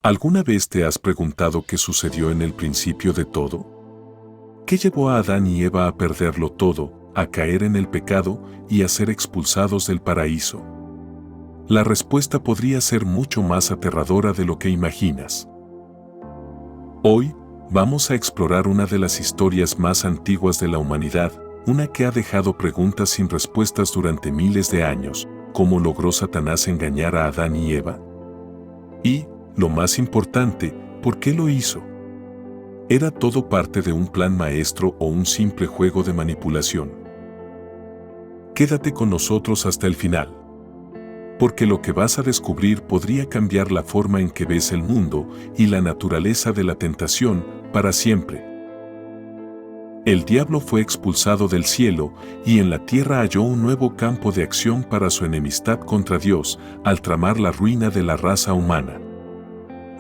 ¿Alguna vez te has preguntado qué sucedió en el principio de todo? ¿Qué llevó a Adán y Eva a perderlo todo, a caer en el pecado y a ser expulsados del paraíso? La respuesta podría ser mucho más aterradora de lo que imaginas. Hoy, vamos a explorar una de las historias más antiguas de la humanidad, una que ha dejado preguntas sin respuestas durante miles de años. ¿Cómo logró Satanás engañar a Adán y Eva? Y, lo más importante, ¿por qué lo hizo? ¿Era todo parte de un plan maestro o un simple juego de manipulación? Quédate con nosotros hasta el final, porque lo que vas a descubrir podría cambiar la forma en que ves el mundo y la naturaleza de la tentación para siempre. El diablo fue expulsado del cielo y en la tierra halló un nuevo campo de acción para su enemistad contra Dios al tramar la ruina de la raza humana.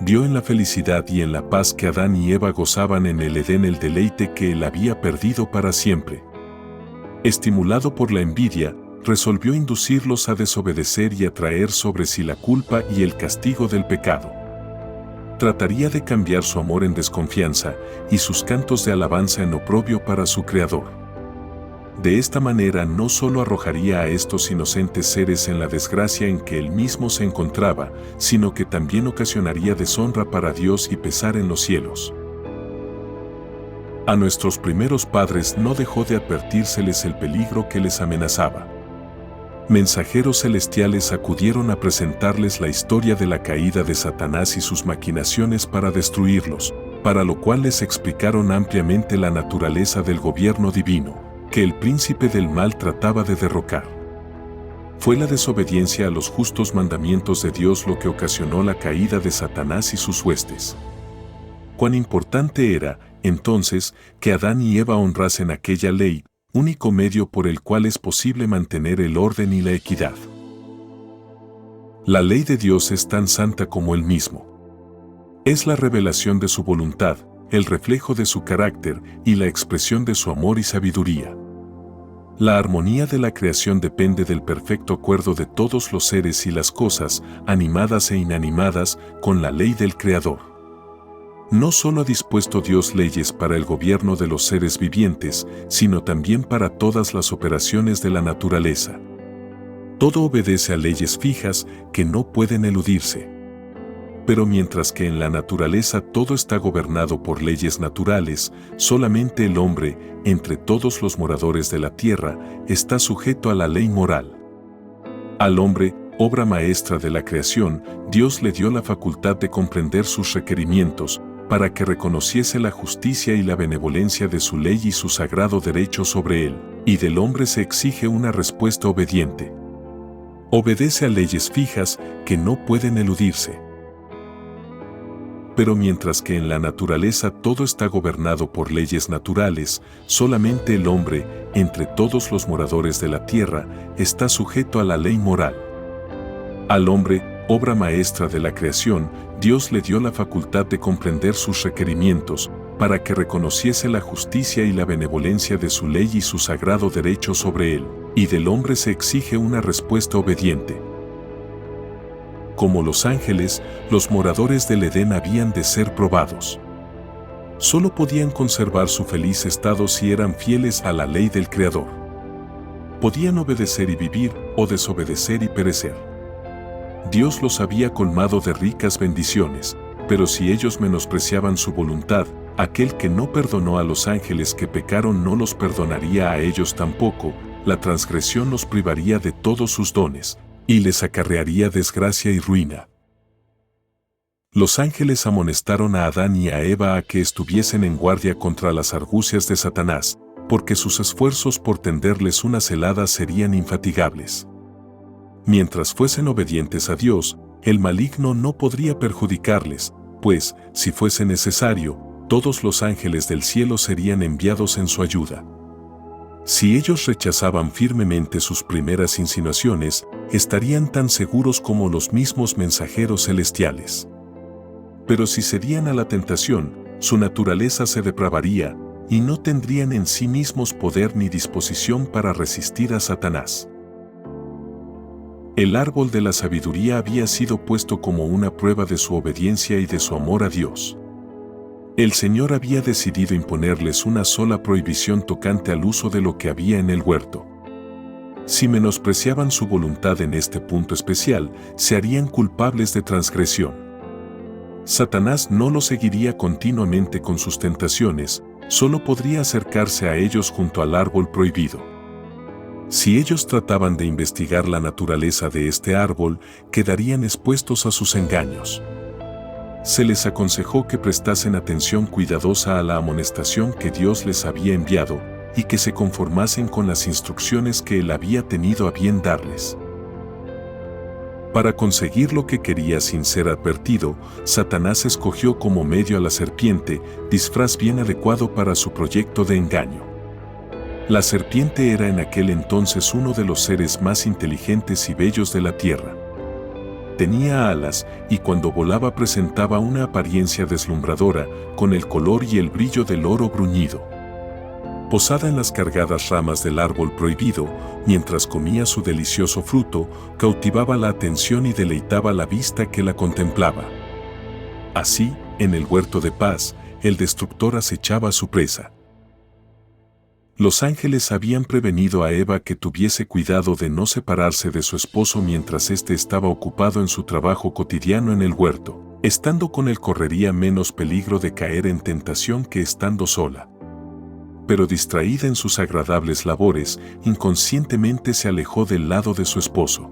Vio en la felicidad y en la paz que Adán y Eva gozaban en el Edén el deleite que él había perdido para siempre. Estimulado por la envidia, resolvió inducirlos a desobedecer y a traer sobre sí la culpa y el castigo del pecado. Trataría de cambiar su amor en desconfianza y sus cantos de alabanza en oprobio para su Creador. De esta manera no solo arrojaría a estos inocentes seres en la desgracia en que él mismo se encontraba, sino que también ocasionaría deshonra para Dios y pesar en los cielos. A nuestros primeros padres no dejó de advertírseles el peligro que les amenazaba. Mensajeros celestiales acudieron a presentarles la historia de la caída de Satanás y sus maquinaciones para destruirlos, para lo cual les explicaron ampliamente la naturaleza del gobierno divino que el príncipe del mal trataba de derrocar. Fue la desobediencia a los justos mandamientos de Dios lo que ocasionó la caída de Satanás y sus huestes. Cuán importante era, entonces, que Adán y Eva honrasen aquella ley, único medio por el cual es posible mantener el orden y la equidad. La ley de Dios es tan santa como Él mismo. Es la revelación de su voluntad, el reflejo de su carácter y la expresión de su amor y sabiduría. La armonía de la creación depende del perfecto acuerdo de todos los seres y las cosas, animadas e inanimadas, con la ley del Creador. No solo ha dispuesto Dios leyes para el gobierno de los seres vivientes, sino también para todas las operaciones de la naturaleza. Todo obedece a leyes fijas que no pueden eludirse. Pero mientras que en la naturaleza todo está gobernado por leyes naturales, solamente el hombre, entre todos los moradores de la tierra, está sujeto a la ley moral. Al hombre, obra maestra de la creación, Dios le dio la facultad de comprender sus requerimientos, para que reconociese la justicia y la benevolencia de su ley y su sagrado derecho sobre él, y del hombre se exige una respuesta obediente. Obedece a leyes fijas que no pueden eludirse. Pero mientras que en la naturaleza todo está gobernado por leyes naturales, solamente el hombre, entre todos los moradores de la tierra, está sujeto a la ley moral. Al hombre, obra maestra de la creación, Dios le dio la facultad de comprender sus requerimientos, para que reconociese la justicia y la benevolencia de su ley y su sagrado derecho sobre él, y del hombre se exige una respuesta obediente. Como los ángeles, los moradores del Edén habían de ser probados. Solo podían conservar su feliz estado si eran fieles a la ley del Creador. Podían obedecer y vivir, o desobedecer y perecer. Dios los había colmado de ricas bendiciones, pero si ellos menospreciaban su voluntad, aquel que no perdonó a los ángeles que pecaron no los perdonaría a ellos tampoco, la transgresión los privaría de todos sus dones, y les acarrearía desgracia y ruina. Los ángeles amonestaron a Adán y a Eva a que estuviesen en guardia contra las argucias de Satanás, porque sus esfuerzos por tenderles una celada serían infatigables. Mientras fuesen obedientes a Dios, el maligno no podría perjudicarles, pues, si fuese necesario, todos los ángeles del cielo serían enviados en su ayuda. Si ellos rechazaban firmemente sus primeras insinuaciones, estarían tan seguros como los mismos mensajeros celestiales. Pero si cedían a la tentación, su naturaleza se depravaría, y no tendrían en sí mismos poder ni disposición para resistir a Satanás. El árbol de la sabiduría había sido puesto como una prueba de su obediencia y de su amor a Dios. El Señor había decidido imponerles una sola prohibición tocante al uso de lo que había en el huerto. Si menospreciaban su voluntad en este punto especial, se harían culpables de transgresión. Satanás no los seguiría continuamente con sus tentaciones, solo podría acercarse a ellos junto al árbol prohibido. Si ellos trataban de investigar la naturaleza de este árbol, quedarían expuestos a sus engaños. Se les aconsejó que prestasen atención cuidadosa a la amonestación que Dios les había enviado y que se conformasen con las instrucciones que Él había tenido a bien darles. Para conseguir lo que quería sin ser advertido, Satanás escogió como medio a la serpiente, disfraz bien adecuado para su proyecto de engaño. La serpiente era en aquel entonces uno de los seres más inteligentes y bellos de la tierra. Tenía alas y cuando volaba presentaba una apariencia deslumbradora, con el color y el brillo del oro bruñido. Posada en las cargadas ramas del árbol prohibido, mientras comía su delicioso fruto, cautivaba la atención y deleitaba la vista que la contemplaba. Así, en el huerto de paz, el destructor acechaba a su presa. Los ángeles habían prevenido a Eva que tuviese cuidado de no separarse de su esposo mientras éste estaba ocupado en su trabajo cotidiano en el huerto. Estando con él correría menos peligro de caer en tentación que estando sola. Pero distraída en sus agradables labores, inconscientemente se alejó del lado de su esposo.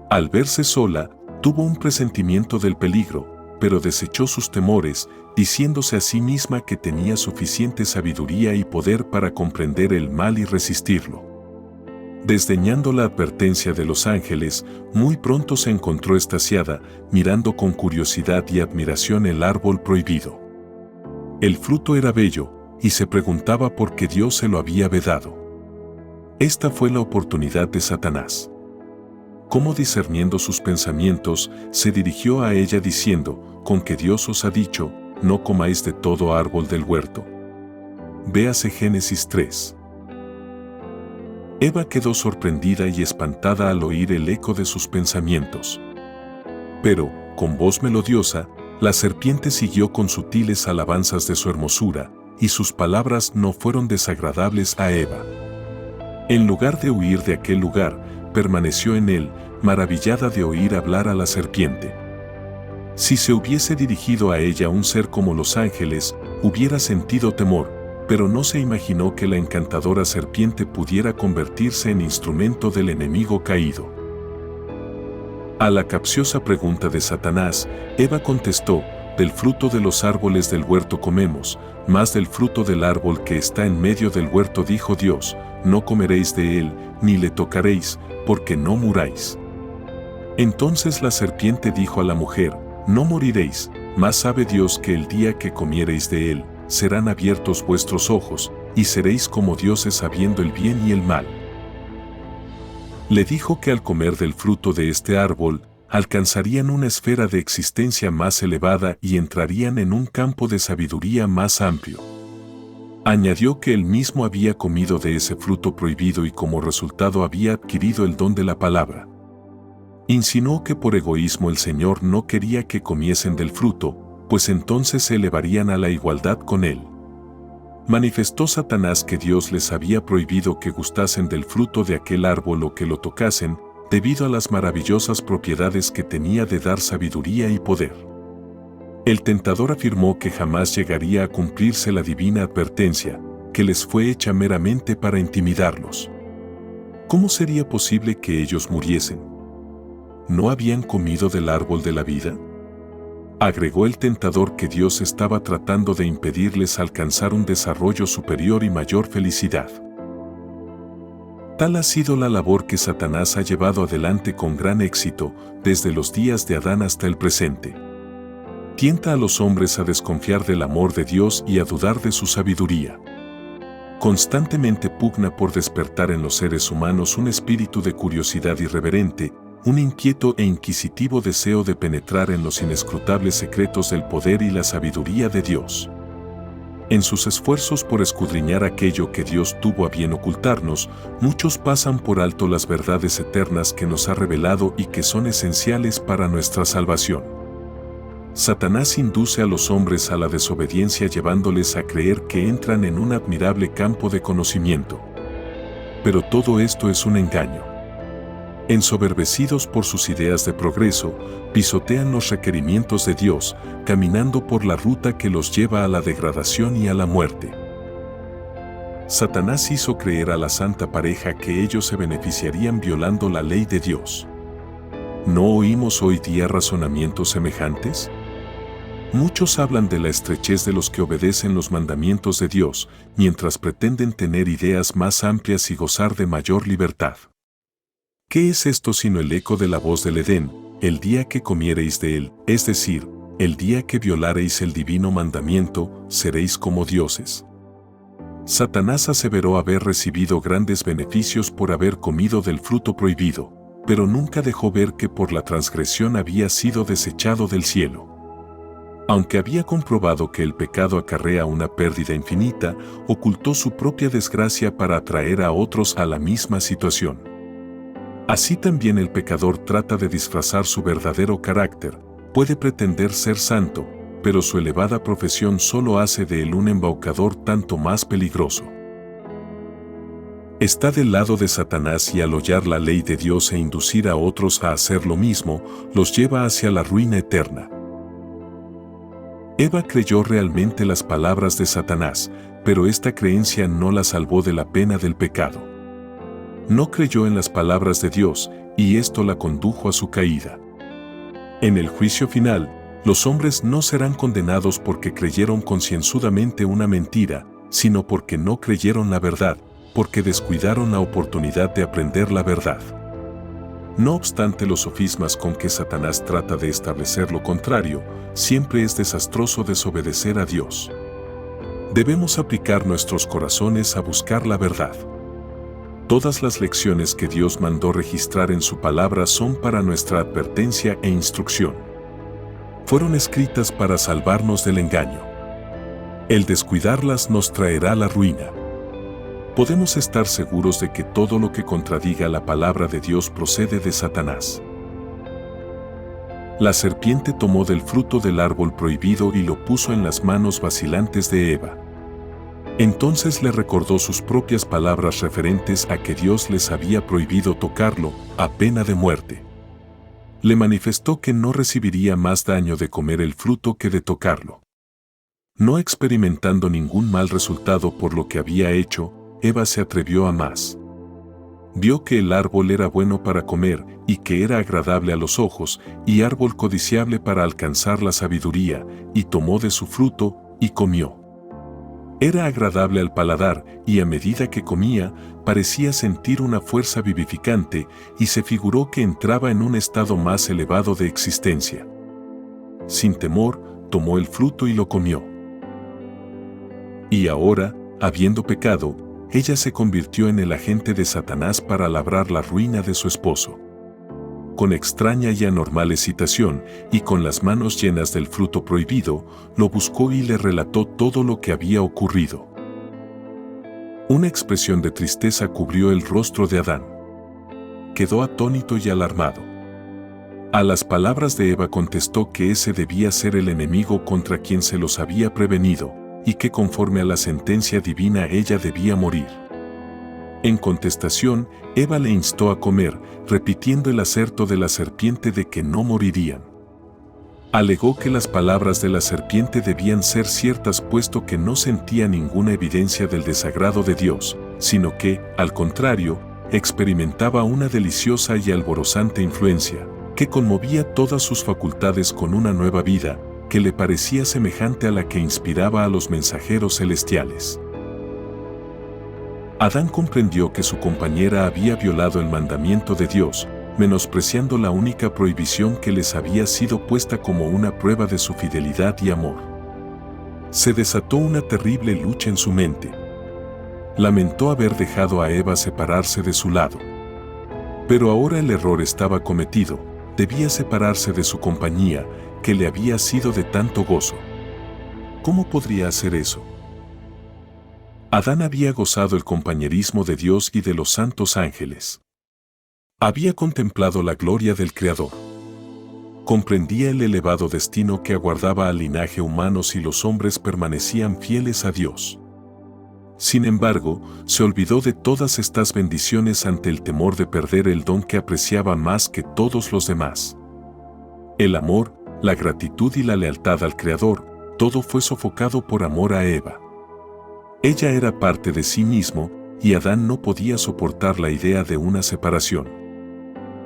Al verse sola, tuvo un presentimiento del peligro, pero desechó sus temores, diciéndose a sí misma que tenía suficiente sabiduría y poder para comprender el mal y resistirlo. Desdeñando la advertencia de los ángeles, muy pronto se encontró extasiada, mirando con curiosidad y admiración el árbol prohibido. El fruto era bello, y se preguntaba por qué Dios se lo había vedado. Esta fue la oportunidad de Satanás. Como discerniendo sus pensamientos, se dirigió a ella diciendo, «¿Con que Dios os ha dicho, no comáis de todo árbol del huerto?» Véase Génesis 3. Eva quedó sorprendida y espantada al oír el eco de sus pensamientos. Pero, con voz melodiosa, la serpiente siguió con sutiles alabanzas de su hermosura, y sus palabras no fueron desagradables a Eva. En lugar de huir de aquel lugar, permaneció en él, maravillada de oír hablar a la serpiente. Si se hubiese dirigido a ella un ser como los ángeles, hubiera sentido temor, pero no se imaginó que la encantadora serpiente pudiera convertirse en instrumento del enemigo caído. A la capciosa pregunta de Satanás, Eva contestó, «Del fruto de los árboles del huerto comemos, mas del fruto del árbol que está en medio del huerto dijo Dios, no comeréis de él, ni le tocaréis, porque no muráis». Entonces la serpiente dijo a la mujer, «No moriréis, mas sabe Dios que el día que comiereis de él, serán abiertos vuestros ojos, y seréis como dioses sabiendo el bien y el mal». Le dijo que al comer del fruto de este árbol, alcanzarían una esfera de existencia más elevada y entrarían en un campo de sabiduría más amplio. Añadió que él mismo había comido de ese fruto prohibido y como resultado había adquirido el don de la palabra. Insinuó que por egoísmo el Señor no quería que comiesen del fruto, pues entonces se elevarían a la igualdad con él. Manifestó Satanás que Dios les había prohibido que gustasen del fruto de aquel árbol o que lo tocasen, debido a las maravillosas propiedades que tenía de dar sabiduría y poder. El tentador afirmó que jamás llegaría a cumplirse la divina advertencia, que les fue hecha meramente para intimidarlos. ¿Cómo sería posible que ellos muriesen? ¿No habían comido del árbol de la vida? Agregó el tentador que Dios estaba tratando de impedirles alcanzar un desarrollo superior y mayor felicidad. Tal ha sido la labor que Satanás ha llevado adelante con gran éxito desde los días de Adán hasta el presente. Tienta a los hombres a desconfiar del amor de Dios y a dudar de su sabiduría. Constantemente pugna por despertar en los seres humanos un espíritu de curiosidad irreverente, un inquieto e inquisitivo deseo de penetrar en los inescrutables secretos del poder y la sabiduría de Dios. En sus esfuerzos por escudriñar aquello que Dios tuvo a bien ocultarnos, muchos pasan por alto las verdades eternas que nos ha revelado y que son esenciales para nuestra salvación. Satanás induce a los hombres a la desobediencia llevándoles a creer que entran en un admirable campo de conocimiento. Pero todo esto es un engaño. Ensoberbecidos por sus ideas de progreso, pisotean los requerimientos de Dios, caminando por la ruta que los lleva a la degradación y a la muerte. Satanás hizo creer a la santa pareja que ellos se beneficiarían violando la ley de Dios. ¿No oímos hoy día razonamientos semejantes? Muchos hablan de la estrechez de los que obedecen los mandamientos de Dios, mientras pretenden tener ideas más amplias y gozar de mayor libertad. ¿Qué es esto sino el eco de la voz del Edén, el día que comiereis de él, es decir, el día que violareis el divino mandamiento, seréis como dioses? Satanás aseveró haber recibido grandes beneficios por haber comido del fruto prohibido, pero nunca dejó ver que por la transgresión había sido desechado del cielo. Aunque había comprobado que el pecado acarrea una pérdida infinita, ocultó su propia desgracia para atraer a otros a la misma situación. Así también el pecador trata de disfrazar su verdadero carácter, puede pretender ser santo, pero su elevada profesión solo hace de él un embaucador tanto más peligroso. Está del lado de Satanás y al hollar la ley de Dios e inducir a otros a hacer lo mismo, los lleva hacia la ruina eterna. Eva creyó realmente las palabras de Satanás, pero esta creencia no la salvó de la pena del pecado. No creyó en las palabras de Dios, y esto la condujo a su caída. En el juicio final, los hombres no serán condenados porque creyeron concienzudamente una mentira, sino porque no creyeron la verdad, porque descuidaron la oportunidad de aprender la verdad. No obstante, los sofismas con que Satanás trata de establecer lo contrario, siempre es desastroso desobedecer a Dios. Debemos aplicar nuestros corazones a buscar la verdad. Todas las lecciones que Dios mandó registrar en su palabra son para nuestra advertencia e instrucción. Fueron escritas para salvarnos del engaño. El descuidarlas nos traerá la ruina. Podemos estar seguros de que todo lo que contradiga la palabra de Dios procede de Satanás. La serpiente tomó del fruto del árbol prohibido y lo puso en las manos vacilantes de Eva. Entonces le recordó sus propias palabras referentes a que Dios les había prohibido tocarlo, a pena de muerte. Le manifestó que no recibiría más daño de comer el fruto que de tocarlo. No experimentando ningún mal resultado por lo que había hecho, Eva se atrevió a más. Vio que el árbol era bueno para comer y que era agradable a los ojos y árbol codiciable para alcanzar la sabiduría, y tomó de su fruto y comió. Era agradable al paladar y a medida que comía, parecía sentir una fuerza vivificante y se figuró que entraba en un estado más elevado de existencia. Sin temor, tomó el fruto y lo comió. Y ahora, habiendo pecado, ella se convirtió en el agente de Satanás para labrar la ruina de su esposo. Con extraña y anormal excitación, y con las manos llenas del fruto prohibido, lo buscó y le relató todo lo que había ocurrido. Una expresión de tristeza cubrió el rostro de Adán. Quedó atónito y alarmado. A las palabras de Eva contestó que ese debía ser el enemigo contra quien se los había prevenido, y que conforme a la sentencia divina ella debía morir. En contestación, Eva le instó a comer, repitiendo el aserto de la serpiente de que no morirían. Alegó que las palabras de la serpiente debían ser ciertas puesto que no sentía ninguna evidencia del desagrado de Dios, sino que, al contrario, experimentaba una deliciosa y alborozante influencia, que conmovía todas sus facultades con una nueva vida, que le parecía semejante a la que inspiraba a los mensajeros celestiales. Adán comprendió que su compañera había violado el mandamiento de Dios, menospreciando la única prohibición que les había sido puesta como una prueba de su fidelidad y amor. Se desató una terrible lucha en su mente. Lamentó haber dejado a Eva separarse de su lado. Pero ahora el error estaba cometido, debía separarse de su compañía, que le había sido de tanto gozo. ¿Cómo podría hacer eso? Adán había gozado el compañerismo de Dios y de los santos ángeles. Había contemplado la gloria del Creador. Comprendía el elevado destino que aguardaba al linaje humano si los hombres permanecían fieles a Dios. Sin embargo, se olvidó de todas estas bendiciones ante el temor de perder el don que apreciaba más que todos los demás. El amor, la gratitud y la lealtad al Creador, todo fue sofocado por amor a Eva. Ella era parte de sí mismo, y Adán no podía soportar la idea de una separación.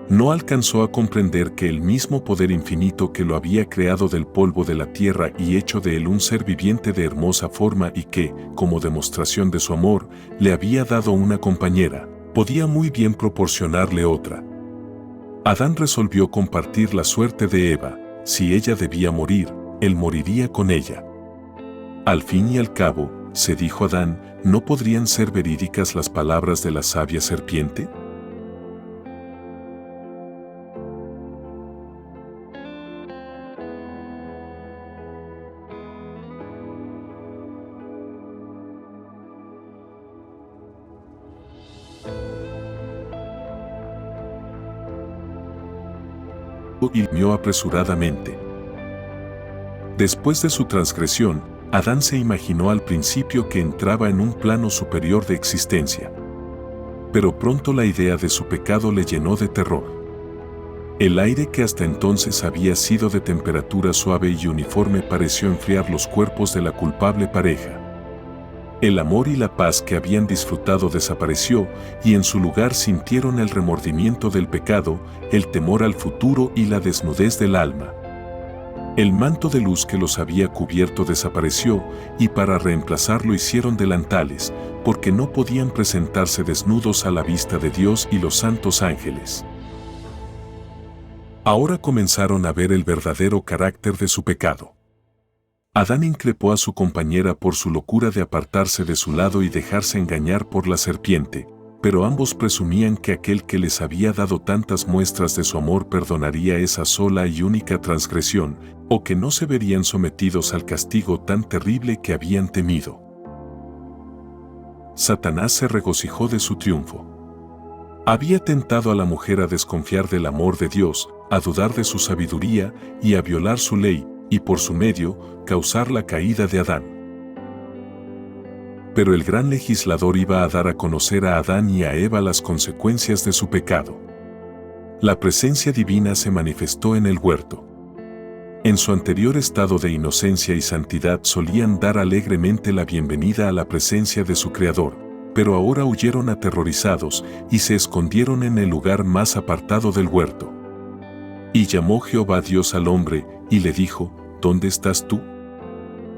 No alcanzó a comprender que el mismo poder infinito que lo había creado del polvo de la tierra y hecho de él un ser viviente de hermosa forma y que, como demostración de su amor, le había dado una compañera, podía muy bien proporcionarle otra. Adán resolvió compartir la suerte de Eva. Si ella debía morir, él moriría con ella. Al fin y al cabo, se dijo Adán, ¿no podrían ser verídicas las palabras de la sabia serpiente? Y mió apresuradamente. Después de su transgresión, Adán se imaginó al principio que entraba en un plano superior de existencia. Pero pronto la idea de su pecado le llenó de terror. El aire que hasta entonces había sido de temperatura suave y uniforme pareció enfriar los cuerpos de la culpable pareja. El amor y la paz que habían disfrutado desapareció y en su lugar sintieron el remordimiento del pecado, el temor al futuro y la desnudez del alma. El manto de luz que los había cubierto desapareció y para reemplazarlo hicieron delantales, porque no podían presentarse desnudos a la vista de Dios y los santos ángeles. Ahora comenzaron a ver el verdadero carácter de su pecado. Adán increpó a su compañera por su locura de apartarse de su lado y dejarse engañar por la serpiente, pero ambos presumían que aquel que les había dado tantas muestras de su amor perdonaría esa sola y única transgresión, o que no se verían sometidos al castigo tan terrible que habían temido. Satanás se regocijó de su triunfo. Había tentado a la mujer a desconfiar del amor de Dios, a dudar de su sabiduría y a violar su ley, y por su medio, causar la caída de Adán. Pero el gran legislador iba a dar a conocer a Adán y a Eva las consecuencias de su pecado. La presencia divina se manifestó en el huerto. En su anterior estado de inocencia y santidad solían dar alegremente la bienvenida a la presencia de su Creador, pero ahora huyeron aterrorizados y se escondieron en el lugar más apartado del huerto. Y llamó Jehová Dios al hombre, y le dijo, ¿dónde estás tú?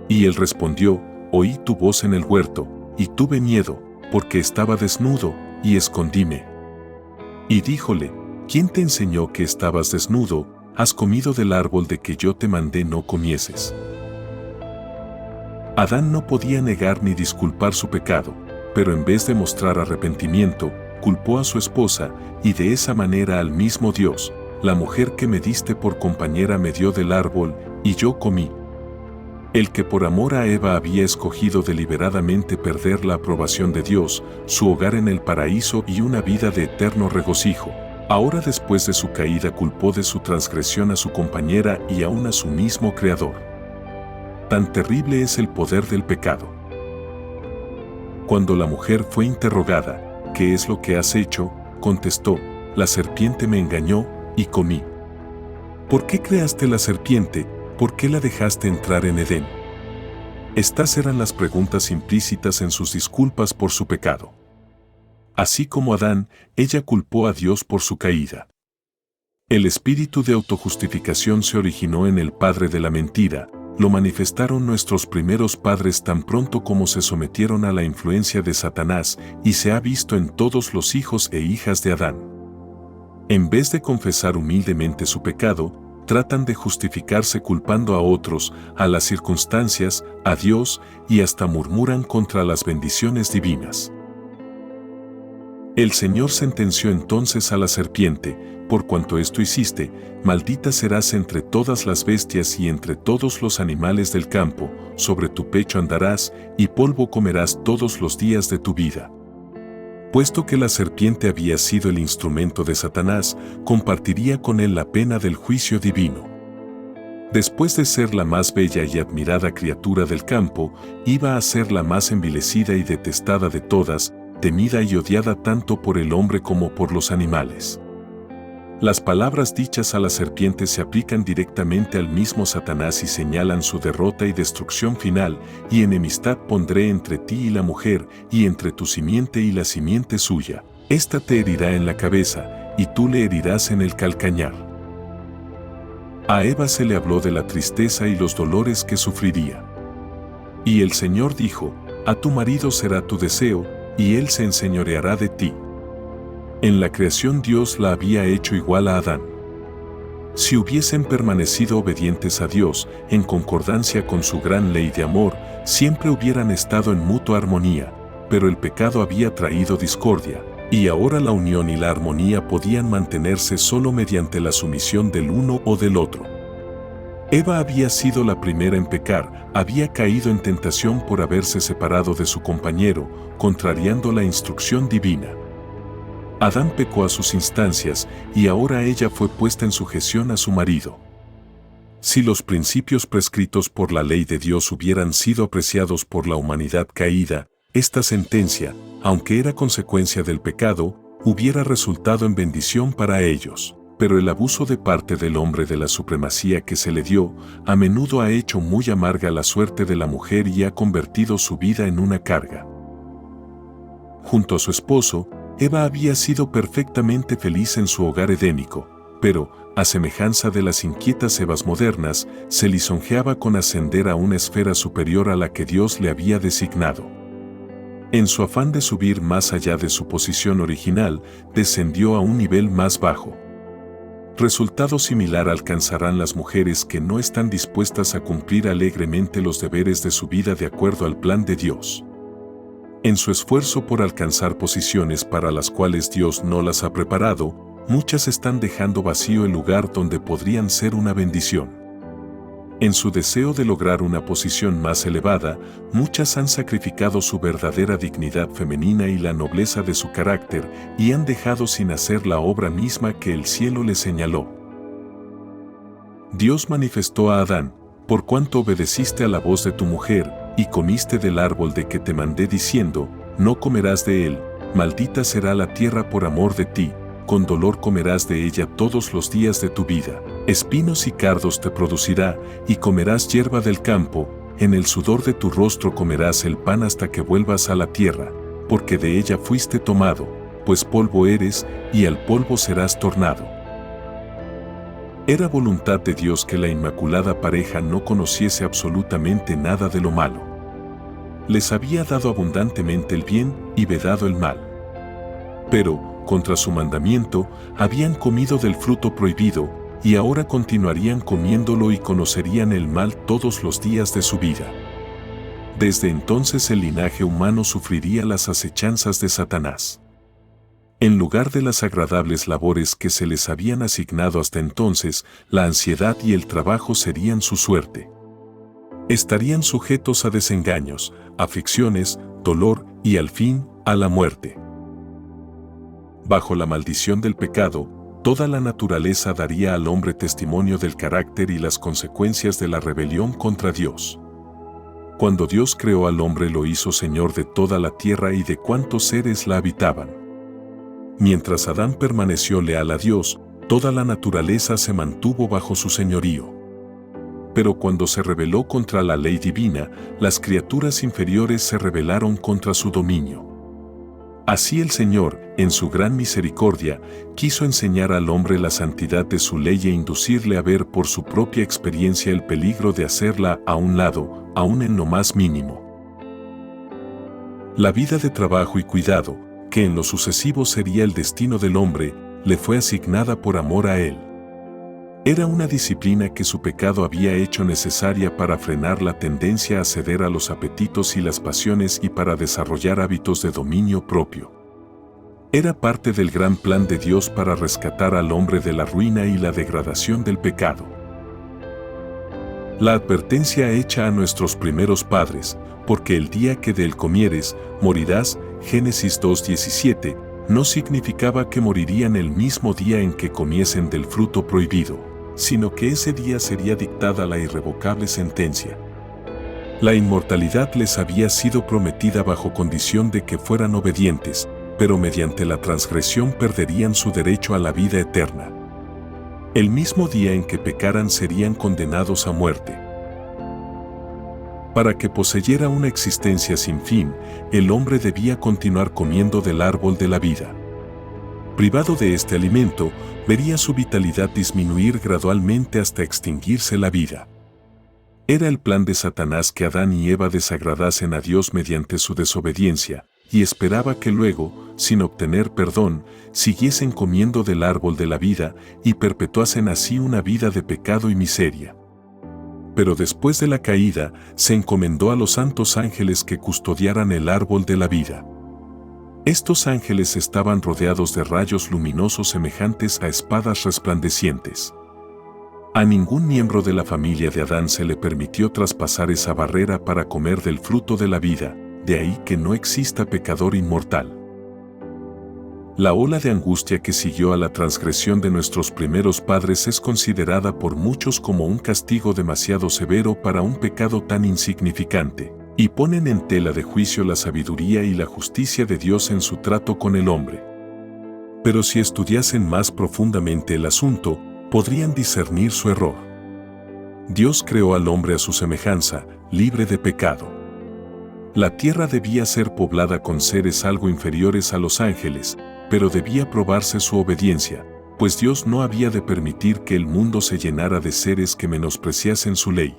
Y él respondió, oí tu voz en el huerto, y tuve miedo, porque estaba desnudo, y escondíme. Y díjole, ¿quién te enseñó que estabas desnudo? Has comido del árbol de que yo te mandé no comieses. Adán no podía negar ni disculpar su pecado, pero en vez de mostrar arrepentimiento, culpó a su esposa, y de esa manera al mismo Dios, la mujer que me diste por compañera me dio del árbol, y yo comí. El que por amor a Eva había escogido deliberadamente perder la aprobación de Dios, su hogar en el paraíso y una vida de eterno regocijo, ahora después de su caída culpó de su transgresión a su compañera y aún a su mismo Creador. Tan terrible es el poder del pecado. Cuando la mujer fue interrogada, ¿qué es lo que has hecho?, contestó, la serpiente me engañó, y comí. ¿Por qué creaste la serpiente? ¿Por qué la dejaste entrar en Edén? Estas eran las preguntas implícitas en sus disculpas por su pecado. Así como Adán, ella culpó a Dios por su caída. El espíritu de autojustificación se originó en el padre de la mentira, lo manifestaron nuestros primeros padres tan pronto como se sometieron a la influencia de Satanás y se ha visto en todos los hijos e hijas de Adán. En vez de confesar humildemente su pecado, tratan de justificarse culpando a otros, a las circunstancias, a Dios y hasta murmuran contra las bendiciones divinas. El Señor sentenció entonces a la serpiente: por cuanto esto hiciste, maldita serás entre todas las bestias y entre todos los animales del campo, sobre tu pecho andarás, y polvo comerás todos los días de tu vida. Puesto que la serpiente había sido el instrumento de Satanás, compartiría con él la pena del juicio divino. Después de ser la más bella y admirada criatura del campo, iba a ser la más envilecida y detestada de todas, temida y odiada tanto por el hombre como por los animales. Las palabras dichas a la serpiente se aplican directamente al mismo Satanás y señalan su derrota y destrucción final: y enemistad pondré entre ti y la mujer, y entre tu simiente y la simiente suya. Esta te herirá en la cabeza, y tú le herirás en el calcañar. A Eva se le habló de la tristeza y los dolores que sufriría. Y el Señor dijo: a tu marido será tu deseo, y él se enseñoreará de ti. En la creación Dios la había hecho igual a Adán. Si hubiesen permanecido obedientes a Dios, en concordancia con su gran ley de amor, siempre hubieran estado en mutua armonía, pero el pecado había traído discordia, y ahora la unión y la armonía podían mantenerse solo mediante la sumisión del uno o del otro. Eva había sido la primera en pecar, había caído en tentación por haberse separado de su compañero, contrariando la instrucción divina. Adán pecó a sus instancias, y ahora ella fue puesta en sujeción a su marido. Si los principios prescritos por la ley de Dios hubieran sido apreciados por la humanidad caída, esta sentencia, aunque era consecuencia del pecado, hubiera resultado en bendición para ellos. Pero el abuso de parte del hombre de la supremacía que se le dio, a menudo ha hecho muy amarga la suerte de la mujer y ha convertido su vida en una carga. Junto a su esposo, Eva había sido perfectamente feliz en su hogar edénico, pero, a semejanza de las inquietas Evas modernas, se lisonjeaba con ascender a una esfera superior a la que Dios le había designado. En su afán de subir más allá de su posición original, descendió a un nivel más bajo. Resultado similar alcanzarán las mujeres que no están dispuestas a cumplir alegremente los deberes de su vida de acuerdo al plan de Dios. En su esfuerzo por alcanzar posiciones para las cuales Dios no las ha preparado, muchas están dejando vacío el lugar donde podrían ser una bendición. En su deseo de lograr una posición más elevada, muchas han sacrificado su verdadera dignidad femenina y la nobleza de su carácter, y han dejado sin hacer la obra misma que el cielo les señaló. Dios manifestó a Adán: por cuanto obedeciste a la voz de tu mujer, y comiste del árbol de que te mandé diciendo: no comerás de él, maldita será la tierra por amor de ti, con dolor comerás de ella todos los días de tu vida, espinos y cardos te producirá, y comerás hierba del campo, en el sudor de tu rostro comerás el pan hasta que vuelvas a la tierra, porque de ella fuiste tomado, pues polvo eres, y al polvo serás tornado. Era voluntad de Dios que la inmaculada pareja no conociese absolutamente nada de lo malo. Les había dado abundantemente el bien y vedado el mal. Pero, contra su mandamiento, habían comido del fruto prohibido, y ahora continuarían comiéndolo y conocerían el mal todos los días de su vida. Desde entonces el linaje humano sufriría las acechanzas de Satanás. En lugar de las agradables labores que se les habían asignado hasta entonces, la ansiedad y el trabajo serían su suerte. Estarían sujetos a desengaños, aflicciones, dolor y al fin, a la muerte. Bajo la maldición del pecado, toda la naturaleza daría al hombre testimonio del carácter y las consecuencias de la rebelión contra Dios. Cuando Dios creó al hombre lo hizo señor de toda la tierra y de cuantos seres la habitaban. Mientras Adán permaneció leal a Dios, toda la naturaleza se mantuvo bajo su señorío. Pero cuando se rebeló contra la ley divina, las criaturas inferiores se rebelaron contra su dominio. Así el Señor, en su gran misericordia, quiso enseñar al hombre la santidad de su ley e inducirle a ver por su propia experiencia el peligro de hacerla a un lado, aun en lo más mínimo. La vida de trabajo y cuidado, que en lo sucesivo sería el destino del hombre, le fue asignada por amor a él. Era una disciplina que su pecado había hecho necesaria para frenar la tendencia a ceder a los apetitos y las pasiones y para desarrollar hábitos de dominio propio. Era parte del gran plan de Dios para rescatar al hombre de la ruina y la degradación del pecado. La advertencia hecha a nuestros primeros padres, porque el día que de él comieres, morirás, Génesis 2:17, no significaba que morirían el mismo día en que comiesen del fruto prohibido, sino que ese día sería dictada la irrevocable sentencia. La inmortalidad les había sido prometida bajo condición de que fueran obedientes, pero mediante la transgresión perderían su derecho a la vida eterna. El mismo día en que pecaran serían condenados a muerte. Para que poseyera una existencia sin fin, el hombre debía continuar comiendo del árbol de la vida. Privado de este alimento, vería su vitalidad disminuir gradualmente hasta extinguirse la vida. Era el plan de Satanás que Adán y Eva desagradasen a Dios mediante su desobediencia, y esperaba que luego, sin obtener perdón, siguiesen comiendo del árbol de la vida y perpetuasen así una vida de pecado y miseria. Pero después de la caída, se encomendó a los santos ángeles que custodiaran el árbol de la vida. Estos ángeles estaban rodeados de rayos luminosos semejantes a espadas resplandecientes. A ningún miembro de la familia de Adán se le permitió traspasar esa barrera para comer del fruto de la vida, de ahí que no exista pecador inmortal. La ola de angustia que siguió a la transgresión de nuestros primeros padres es considerada por muchos como un castigo demasiado severo para un pecado tan insignificante, y ponen en tela de juicio la sabiduría y la justicia de Dios en su trato con el hombre. Pero si estudiasen más profundamente el asunto, podrían discernir su error. Dios creó al hombre a su semejanza, libre de pecado. La tierra debía ser poblada con seres algo inferiores a los ángeles, pero debía probarse su obediencia, pues Dios no había de permitir que el mundo se llenara de seres que menospreciasen su ley.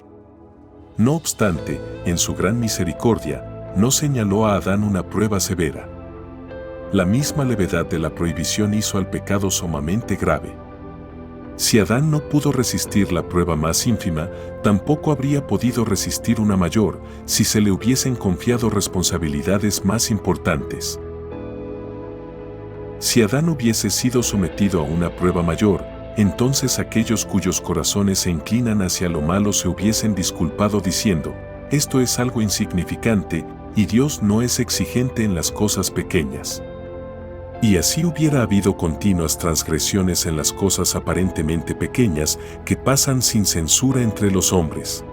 No obstante, en su gran misericordia, no señaló a Adán una prueba severa. La misma levedad de la prohibición hizo al pecado sumamente grave. Si Adán no pudo resistir la prueba más ínfima, tampoco habría podido resistir una mayor, si se le hubiesen confiado responsabilidades más importantes. Si Adán hubiese sido sometido a una prueba mayor, entonces aquellos cuyos corazones se inclinan hacia lo malo se hubiesen disculpado diciendo, esto es algo insignificante, y Dios no es exigente en las cosas pequeñas. Y así hubiera habido continuas transgresiones en las cosas aparentemente pequeñas que pasan sin censura entre los hombres.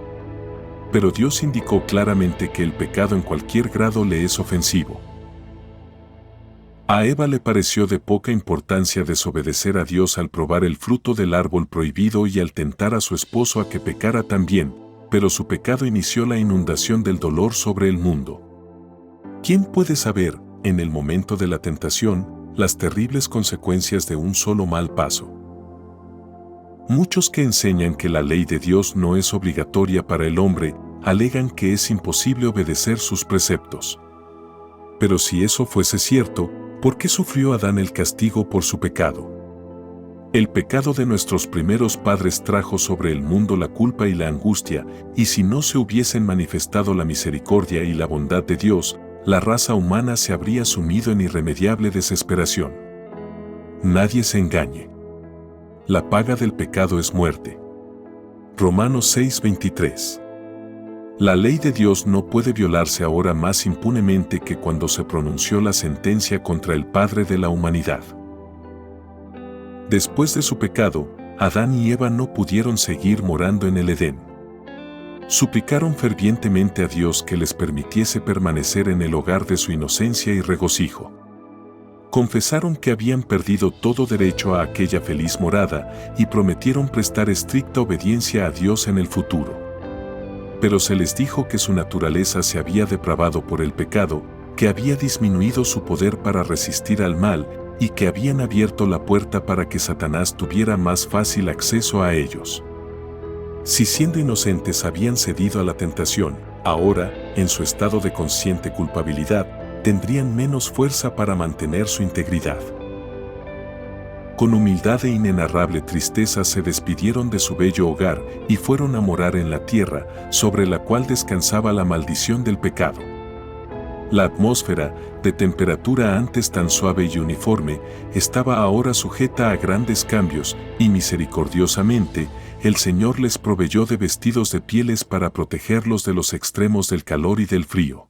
Pero Dios indicó claramente que el pecado en cualquier grado le es ofensivo. A Eva le pareció de poca importancia desobedecer a Dios al probar el fruto del árbol prohibido y al tentar a su esposo a que pecara también, pero su pecado inició la inundación del dolor sobre el mundo. ¿Quién puede saber, en el momento de la tentación, las terribles consecuencias de un solo mal paso? Muchos que enseñan que la ley de Dios no es obligatoria para el hombre, alegan que es imposible obedecer sus preceptos. Pero si eso fuese cierto, ¿por qué sufrió Adán el castigo por su pecado? El pecado de nuestros primeros padres trajo sobre el mundo la culpa y la angustia, y si no se hubiesen manifestado la misericordia y la bondad de Dios, la raza humana se habría sumido en irremediable desesperación. Nadie se engañe. La paga del pecado es muerte. Romanos 6:23. La ley de Dios no puede violarse ahora más impunemente que cuando se pronunció la sentencia contra el Padre de la humanidad. Después de su pecado, Adán y Eva no pudieron seguir morando en el Edén. Suplicaron fervientemente a Dios que les permitiese permanecer en el hogar de su inocencia y regocijo. Confesaron que habían perdido todo derecho a aquella feliz morada y prometieron prestar estricta obediencia a Dios en el futuro. Pero se les dijo que su naturaleza se había depravado por el pecado, que había disminuido su poder para resistir al mal y que habían abierto la puerta para que Satanás tuviera más fácil acceso a ellos. Si siendo inocentes habían cedido a la tentación, ahora, en su estado de consciente culpabilidad, tendrían menos fuerza para mantener su integridad. Con humildad e inenarrable tristeza se despidieron de su bello hogar y fueron a morar en la tierra, sobre la cual descansaba la maldición del pecado. La atmósfera, de temperatura antes tan suave y uniforme, estaba ahora sujeta a grandes cambios, y misericordiosamente, el Señor les proveyó de vestidos de pieles para protegerlos de los extremos del calor y del frío.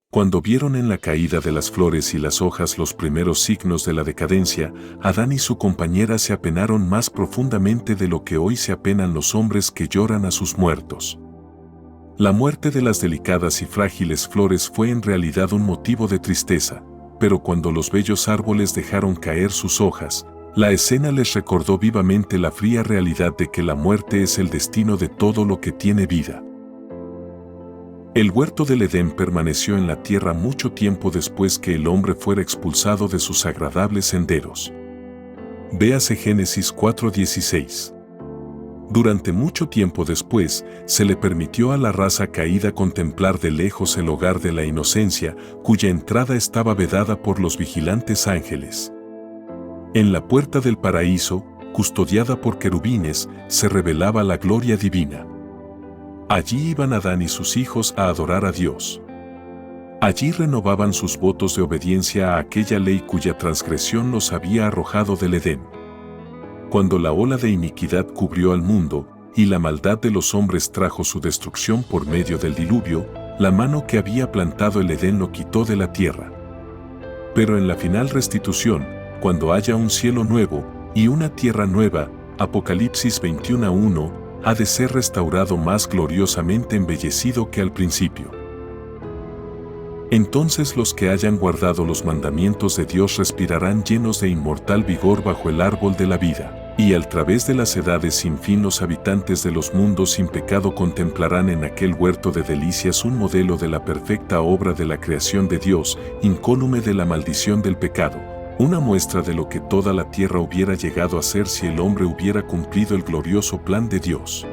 Cuando vieron en la caída de las flores y las hojas los primeros signos de la decadencia, Adán y su compañera se apenaron más profundamente de lo que hoy se apenan los hombres que lloran a sus muertos. La muerte de las delicadas y frágiles flores fue en realidad un motivo de tristeza, pero cuando los bellos árboles dejaron caer sus hojas, la escena les recordó vivamente la fría realidad de que la muerte es el destino de todo lo que tiene vida. El huerto del Edén permaneció en la tierra mucho tiempo después que el hombre fuera expulsado de sus agradables senderos. Véase Génesis 4:16. Durante mucho tiempo después, se le permitió a la raza caída contemplar de lejos el hogar de la inocencia, cuya entrada estaba vedada por los vigilantes ángeles. En la puerta del paraíso, custodiada por querubines, se revelaba la gloria divina. Allí iban Adán y sus hijos a adorar a Dios. Allí renovaban sus votos de obediencia a aquella ley cuya transgresión los había arrojado del Edén. Cuando la ola de iniquidad cubrió al mundo, y la maldad de los hombres trajo su destrucción por medio del diluvio, la mano que había plantado el Edén lo quitó de la tierra. Pero en la final restitución, cuando haya un cielo nuevo y una tierra nueva, Apocalipsis 21:1, ha de ser restaurado más gloriosamente embellecido que al principio. Entonces los que hayan guardado los mandamientos de Dios respirarán llenos de inmortal vigor bajo el árbol de la vida, y al través de las edades sin fin los habitantes de los mundos sin pecado contemplarán en aquel huerto de delicias un modelo de la perfecta obra de la creación de Dios, incólume de la maldición del pecado, una muestra de lo que toda la tierra hubiera llegado a ser si el hombre hubiera cumplido el glorioso plan de Dios.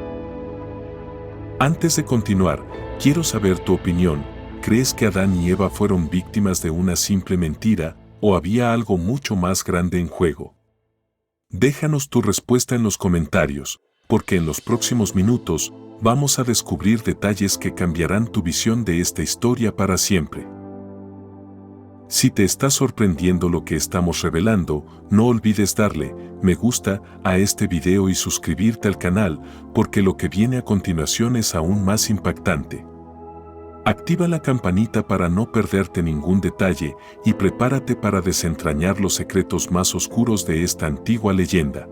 Antes de continuar, quiero saber tu opinión. ¿Crees que Adán y Eva fueron víctimas de una simple mentira, o había algo mucho más grande en juego? Déjanos tu respuesta en los comentarios, porque en los próximos minutos vamos a descubrir detalles que cambiarán tu visión de esta historia para siempre. Si te está sorprendiendo lo que estamos revelando, no olvides darle me gusta a este video y suscribirte al canal, porque lo que viene a continuación es aún más impactante. Activa la campanita para no perderte ningún detalle y prepárate para desentrañar los secretos más oscuros de esta antigua leyenda.